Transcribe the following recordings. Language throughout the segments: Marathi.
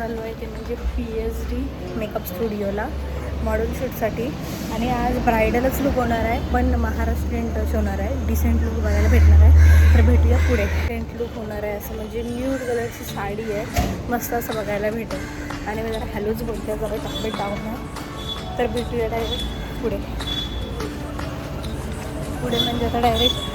चाललो आहे ते म्हणजे PSD मेकअप स्टुडिओला मॉडेल शूटसाठी. आणि आज ब्रायडलच लुक होणार आहे, पण महाराष्ट्रीयन टच होणार आहे. डिसेंट लुक बघायला भेटणार आहे. तर भेटूया पुढे. डिसेंट लुक होणार आहे असं म्हणजे न्यूड कलरची साडी आहे, मस्त असं बघायला भेटेल. आणि मी जरा हॅलोच बोलते, जरा तब्येत डाऊन आहे. तर भेटूया डायरेक्ट पुढे. पुढे म्हणजे आता डायरेक्ट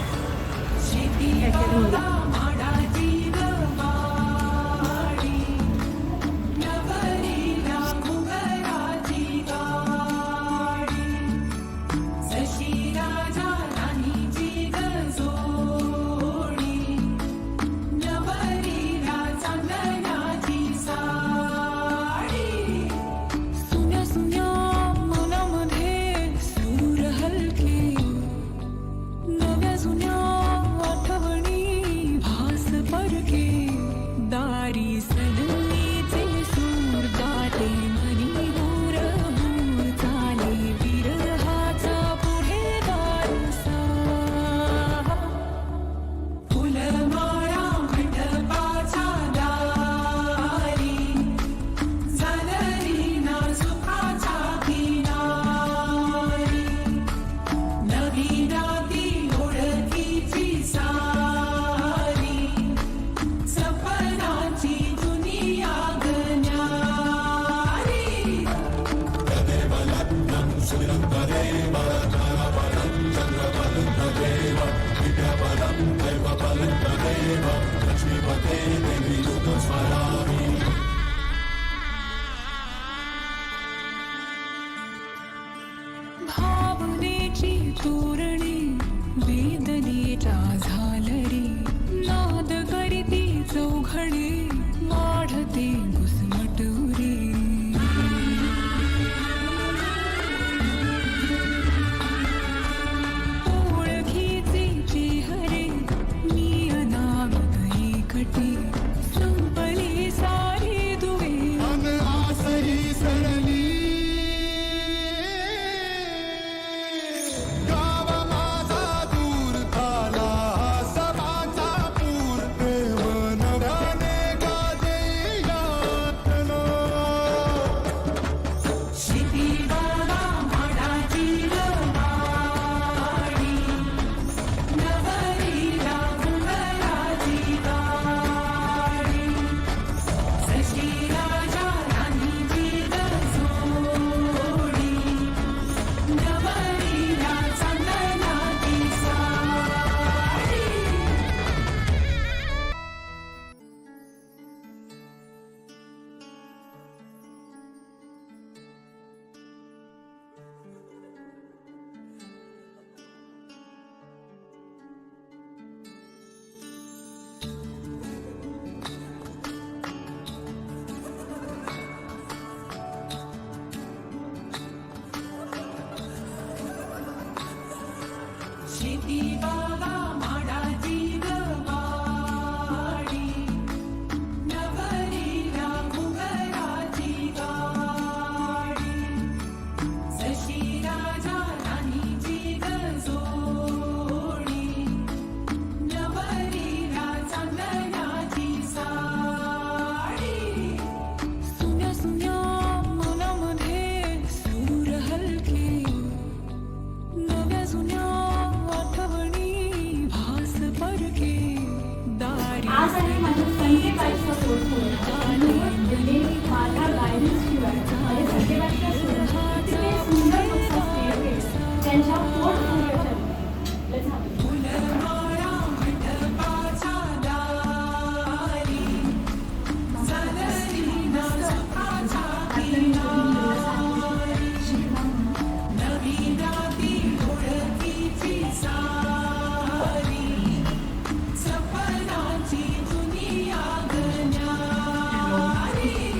भावनेची तोरणी वेदनेच्या झालरी नाद करीती चौघडे वाढते घुसमटुरी ओळखीचे चेहरे मी अनागत एकटी संपली सारी दुवे आसही सरली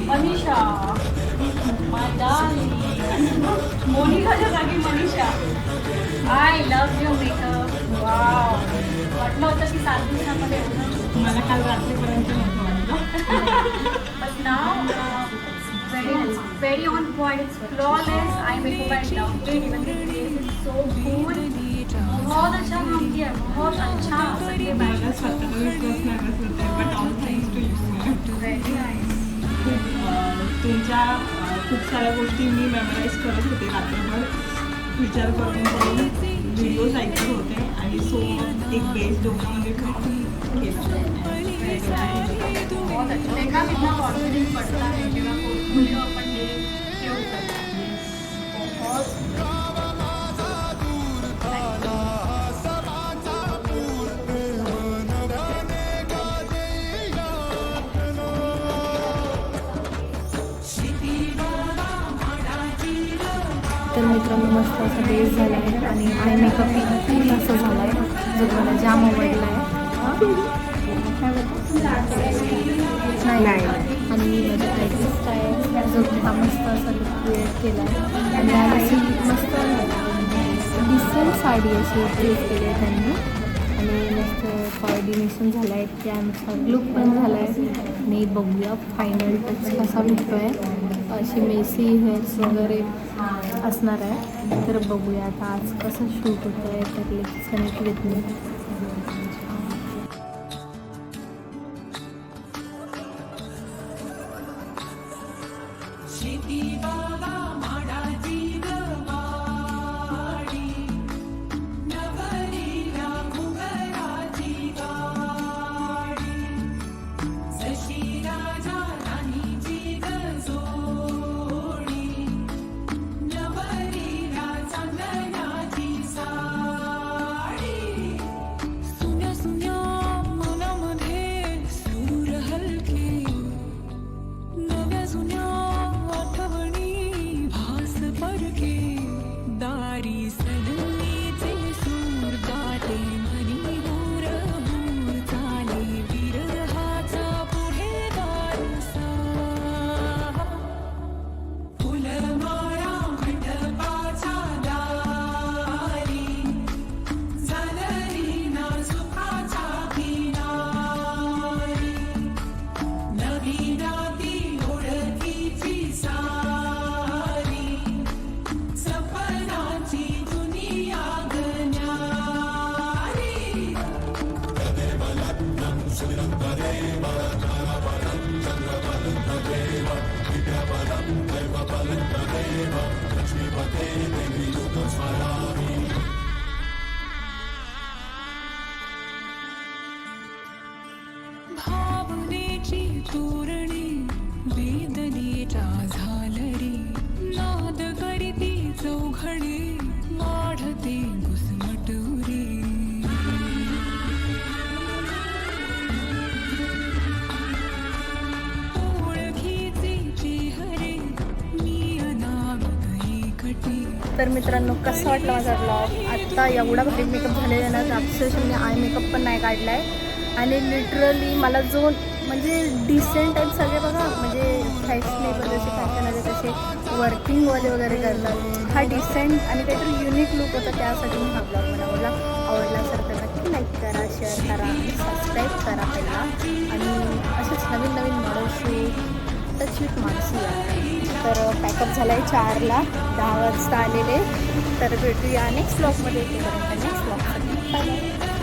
मनीषा, my darling. मोनिकाच्या जागी Manisha. I love you makeup. Wow, वाटलं होतं की 7 दिवसांमध्ये एवढं. मला काल रात्रीपर्यंत नव्हतं वाटलं. But now very on point, flawless eye makeup and loved it. Even the face is so cool. बहुत अच्छा काम किया, बहुत अच्छा. मला स्वतःला विश्वास नाही बसत आहे, but all thanks to you. Very nice. तुमच्या खूप साऱ्या गोष्टी मी मेमराईज करत होते रात्रभर विचार करून व्हिडिओज ऐकत होते आणि सो एक बेस डोक्यामध्ये केला. बहुत अच्छा देखा कितना कॉन्फिडेंस बढ़ता है जेव्हा मुली आपण हे ठेवतात. तर मित्रांनो मस्त असा बेस झाला आहे आणि आय मेकअप पूर्ण असं झाला आहे जो मला जाम आवडला आहे. नाही आणि मी माझी आयडिस्ट आहे जो हा मस्त असा लुक क्रिएट केला आहे आणि अशी मस्त डिसेंट साडी अशी क्रिएट केली आहे त्यांनी आणि मस्त कॉर्डिनेशन झालं आहे त्यांचा लुक पण झाला आहे. आणि बघूया फायनल टच कसा भेटतो आहे. अशी मेसी हेअर्स वगैरे असणार आहे तर बघूया आता आज कसं शूट होतं आहे तर लेट्स कनेक्ट विथ मी. भावनेची तोरणी वेदनेच्या झालरी नाद करीती चौघडी वाढते घुसमटुरी. ओळखीचे चेहरे मी अनागत एकटी. तर मित्रांनो कसं वाटलं माझा ब्लॉग. आत्ता एवढा भारी मेकअप झालेला ना तर अक्षरशः मी आय मेकअप पण नाही काढला आहे आणि लिटरली मला जो म्हणजे डिसेंट टाईप सगळे बघा म्हणजे फॅशनेबल जसे फॅशन आले तसे वर्किंगवाले वगैरे करतात हा डिसेंट आणि काहीतरी युनिक लुक होता त्यासाठी मी हा ब्लॉग बनवला. आवडला असेल तर नक्की लाईक करा शेअर करा आणि सबस्क्राईब करा पहिला आणि असेच नवीन नवीन मॉडेल्सची टचविथ माणसी आहे. तर पॅकअप झाला आहे 4ला 10 वाजता आलेले. तर भेटूया नेक्स्ट ब्लॉगमध्ये. नेक्स्ट ब्लॉगसाठी बाय.